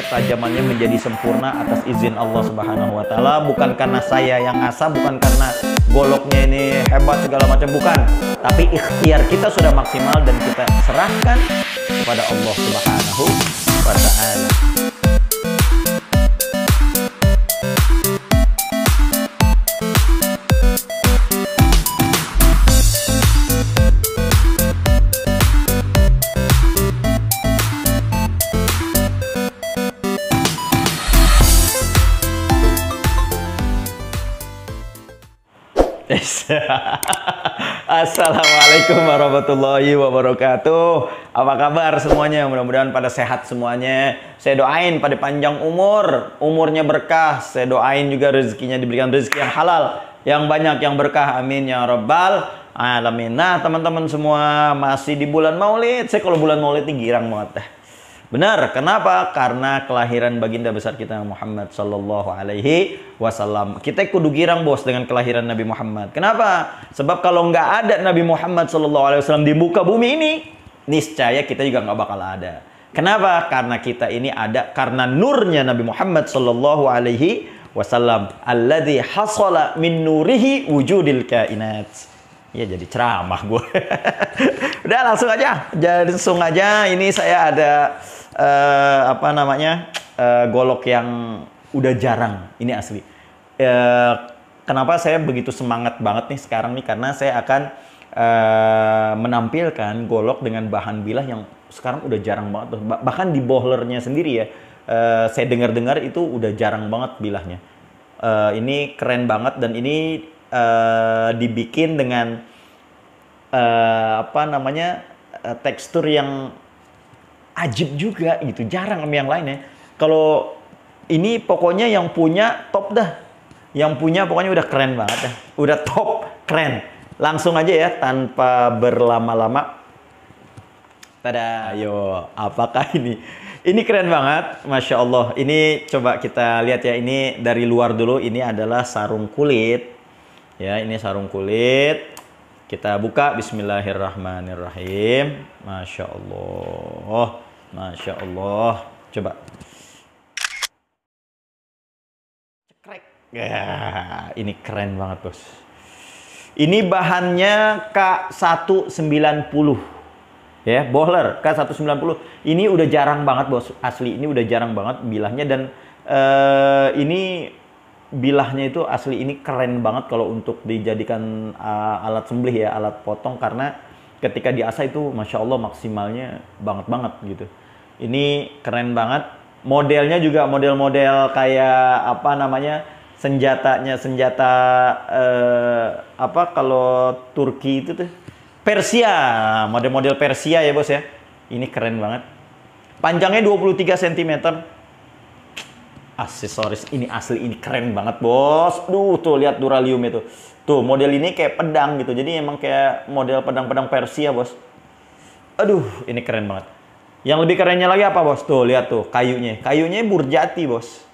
ketajamannya menjadi sempurna atas izin Allah Subhanahu wa taala, bukan karena saya yang ngasah, bukan karena goloknya ini hebat segala macam, bukan. Tapi ikhtiar kita sudah maksimal dan kita serahkan kepada Allah Subhanahu wa taala. Assalamualaikum warahmatullahi wabarakatuh. Apa kabar semuanya? Mudah-mudahan pada sehat semuanya. Saya doain pada panjang umur, umurnya berkah. Saya doain juga rezekinya diberikan rezeki yang halal, yang banyak, yang berkah. Amin ya rabbal alamin. Nah, teman-teman semua, masih di bulan Maulid. Saya kalau bulan Maulid ini girang banget dah. Benar, kenapa? Karena kelahiran baginda besar kita Muhammad sallallahu alaihi wasallam. Kita kudu girang bos dengan kelahiran Nabi Muhammad. Kenapa? Sebab kalau nggak ada Nabi Muhammad sallallahu alaihi wasallam di muka bumi ini, niscaya kita juga nggak bakal ada. Kenapa? Karena kita ini ada karena nurnya Nabi Muhammad sallallahu alaihi wasallam. Alladzi hasala min nurihi wujudil kainat. Ya jadi ceramah gue. Udah langsung aja. Langsung aja. Ini saya ada golok yang udah jarang. Ini asli. Kenapa saya begitu semangat banget nih sekarang nih? Karena saya akan menampilkan golok dengan bahan bilah yang sekarang udah jarang banget. Bahkan di bohlernya sendiri ya. Saya dengar-dengar itu udah jarang banget bilahnya. Ini keren banget dan ini dibikin dengan tekstur yang ajib juga gitu, jarang sama yang lain ya. Kalau ini pokoknya yang punya top dah, yang punya pokoknya udah keren banget dah, udah top keren. Langsung aja ya tanpa berlama-lama. Tada, ayo, apakah ini? Ini keren banget, masya Allah. Ini coba kita lihat ya, ini dari luar dulu. Ini adalah sarung kulit. Ya, ini sarung kulit. Kita buka, bismillahirrahmanirrahim. Masya Allah. Masya Allah. Coba. Cekrek. Ya, ini keren banget, bos. Ini bahannya K190. Ya, bohler K190. Ini udah jarang banget, bos. Asli, ini udah jarang banget bilahnya. Dan ini bilahnya itu asli, ini keren banget kalau untuk dijadikan alat sembelih ya, alat potong, karena ketika diasah itu masya Allah maksimalnya banget gitu. Ini keren banget. Modelnya juga model-model kayak senjata kalau Turki itu tuh Persia, model-model Persia ya bos ya. Ini keren banget. Panjangnya 23 cm. Aksesoris ini asli, ini keren banget bos. Tuh lihat duralium itu. Tuh model ini kayak pedang gitu. Jadi emang kayak model pedang-pedang Persia bos. Aduh, ini keren banget. Yang lebih kerennya lagi apa bos? Tuh lihat tuh kayunya. Kayunya burjati bos.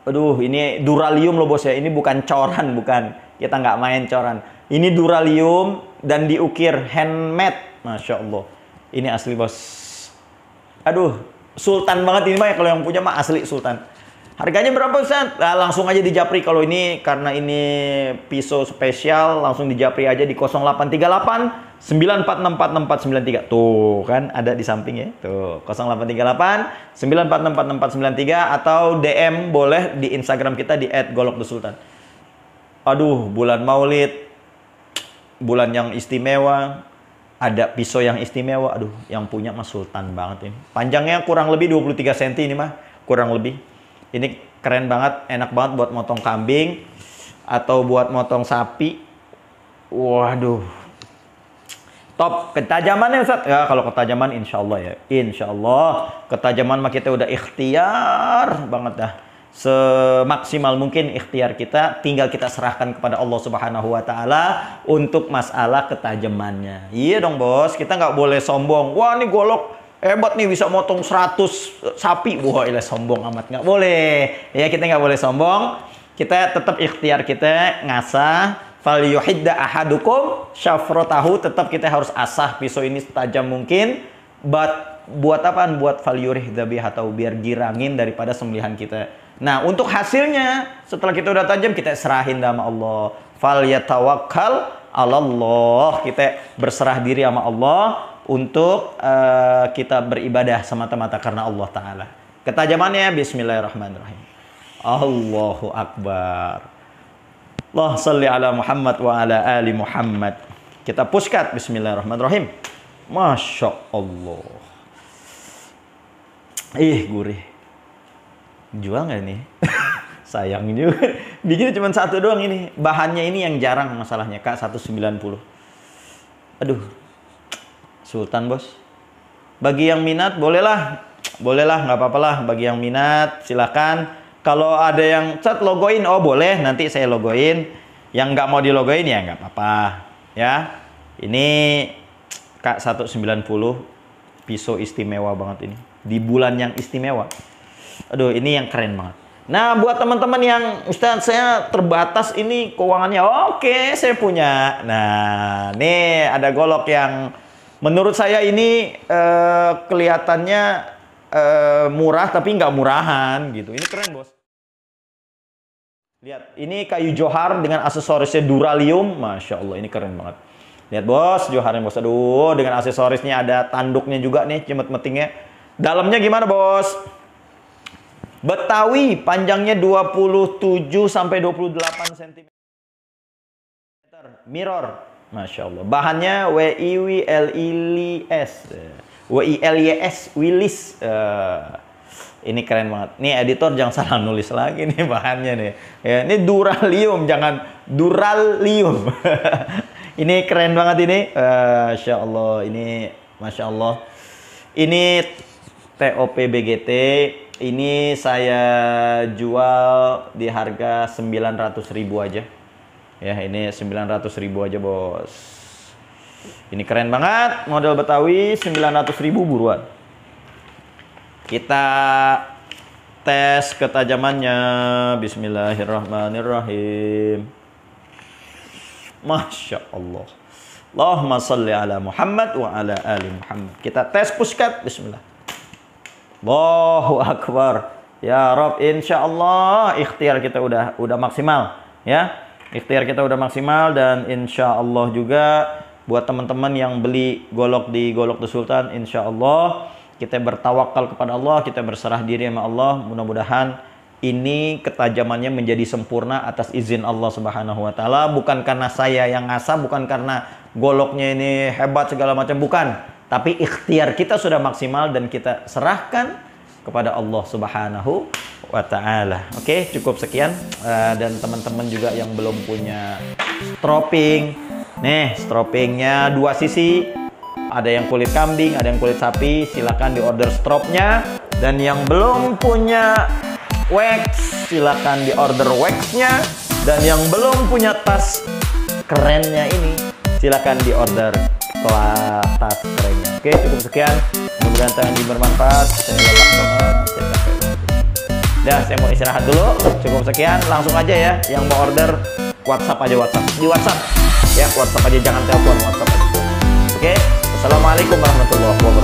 Aduh, ini duralium loh bos ya. Ini bukan coran, bukan. Kita nggak main coran. Ini duralium dan diukir handmade. Masya Allah. Ini asli bos. Aduh. Sultan banget ini mah ya, kalau yang punya mah asli sultan. Harganya berapa Ustaz? Nah, langsung aja di japri. Kalau ini karena ini pisau spesial, langsung di japri aja di 0838 9464493. Tuh kan ada di samping ya. Tuh 0838 9464493 atau DM boleh di Instagram kita di @golokthesultan. Aduh, bulan Maulid, bulan yang istimewa. Ada pisau yang istimewa. Aduh, yang punya mah sultan banget ini. Panjangnya kurang lebih 23 cm ini mah, kurang lebih. Ini keren banget, enak banget buat motong kambing atau buat motong sapi. Waduh. Top. Ketajamannya Ustaz? Ya, kalau ketajaman insya Allah ya. Insya Allah. Ketajaman mah kita udah ikhtiar banget dah. Semaksimal mungkin ikhtiar kita, tinggal kita serahkan kepada Allah Subhanahu wa taala untuk masalah ketajamannya. Iya dong bos, kita nggak boleh sombong. Wah, ini golok hebat nih, bisa motong 100 sapi. Wah, ilah sombong amat, nggak boleh. Ya, kita nggak boleh sombong. Kita tetap ikhtiar kita ngasah. Fal yuhidda ahadukum syafrotahu, tetap kita harus asah pisau ini setajam mungkin buat apaan? Buat falyurih dzabih, atau biar girangin daripada sembelihan kita. Nah, untuk hasilnya setelah kita udah tajam, kita serahin sama Allah. Falyatawakkal 'alallah. Kita berserah diri sama Allah untuk kita beribadah semata-mata karena Allah Ta'ala. Ketajamannya bismillahirrahmanirrahim. Allahu Akbar. Allah salli ala Muhammad wa ala ali Muhammad. Kita pushkat bismillahirrahmanirrahim. Masya Allah. Gurih. Jual nggak nih? Sayang juga. Bikinnya cuma satu doang ini. Bahannya ini yang jarang masalahnya. Kak, 190. Aduh. Sultan, bos. Bagi yang minat, bolehlah. Bolehlah, nggak apa-apa lah. Bagi yang minat, silakan. Kalau ada yang chat logoin, oh boleh. Nanti saya logoin. Yang nggak mau dilogoin ya nggak apa-apa. Ya. Ini Kak 190. Pisau istimewa banget ini. Di bulan yang istimewa. Aduh, ini yang keren banget. Nah, buat teman-teman yang Ustaz, saya terbatas ini keuangannya. Oke, saya punya. Nah, nih ada golok yang menurut saya ini kelihatannya murah tapi nggak murahan gitu. Ini keren, bos. Lihat, ini kayu johar dengan aksesorisnya duralium. Masya Allah, ini keren banget. Lihat, bos, joharnya, bos. Aduh, dengan aksesorisnya ada tanduknya juga nih, cimет-metingnya. Dalamnya gimana, bos? Betawi, panjangnya 27 sampai 28 cm. Mirror. Masya Allah. Bahannya WILYS. Wilis. Ini keren banget. Nih editor jangan salah nulis lagi nih bahannya nih. Ya, ini duralium, jangan duralium. Ini keren banget ini. Masya Allah. Ini Masya Allah. Ini TOP BGT. Ini saya jual di harga 900.000 aja. Ya, ini 900.000 aja, bos. Ini keren banget, model Betawi, 900.000 buruan. Kita tes ketajamannya. Bismillahirrahmanirrahim. Masya Allah. Allahumma salli ala Muhammad wa ala ali Muhammad. Kita tes pushkat. Bismillah. Allahu Akbar. Ya Rob, insya Allah ikhtiar kita udah maksimal, ya. Ikhtiar kita udah maksimal, dan insya Allah juga buat teman-teman yang beli golok di Golok The Sultan, insya Allah kita bertawakal kepada Allah, kita berserah diri sama Allah. Mudah-mudahan ini ketajamannya menjadi sempurna atas izin Allah Subhanahu wa Ta'ala. Bukan karena saya yang ngasah, bukan karena goloknya ini hebat segala macam, bukan. Tapi ikhtiar kita sudah maksimal dan kita serahkan kepada Allah Subhanahu wa Ta'ala. Oke, cukup sekian. Dan teman-teman juga yang belum punya stroping, nih stropingnya 2 sisi, ada yang kulit kambing, ada yang kulit sapi, silakan di order stropnya. Dan yang belum punya wax, silakan di order waxnya. Dan yang belum punya tas kerennya ini, silakan di order tas kerennya. Oke, cukup sekian. Mudah-mudahan tangan ini bermanfaat. Saya lelah banget, saya capek. Dah, saya mau istirahat dulu. Cukup sekian, langsung aja ya. Yang mau order, WhatsApp aja, WhatsApp. Di WhatsApp. Ya, WhatsApp aja, jangan telepon, WhatsApp aja. Oke, Assalamualaikum warahmatullahi wabarakatuh.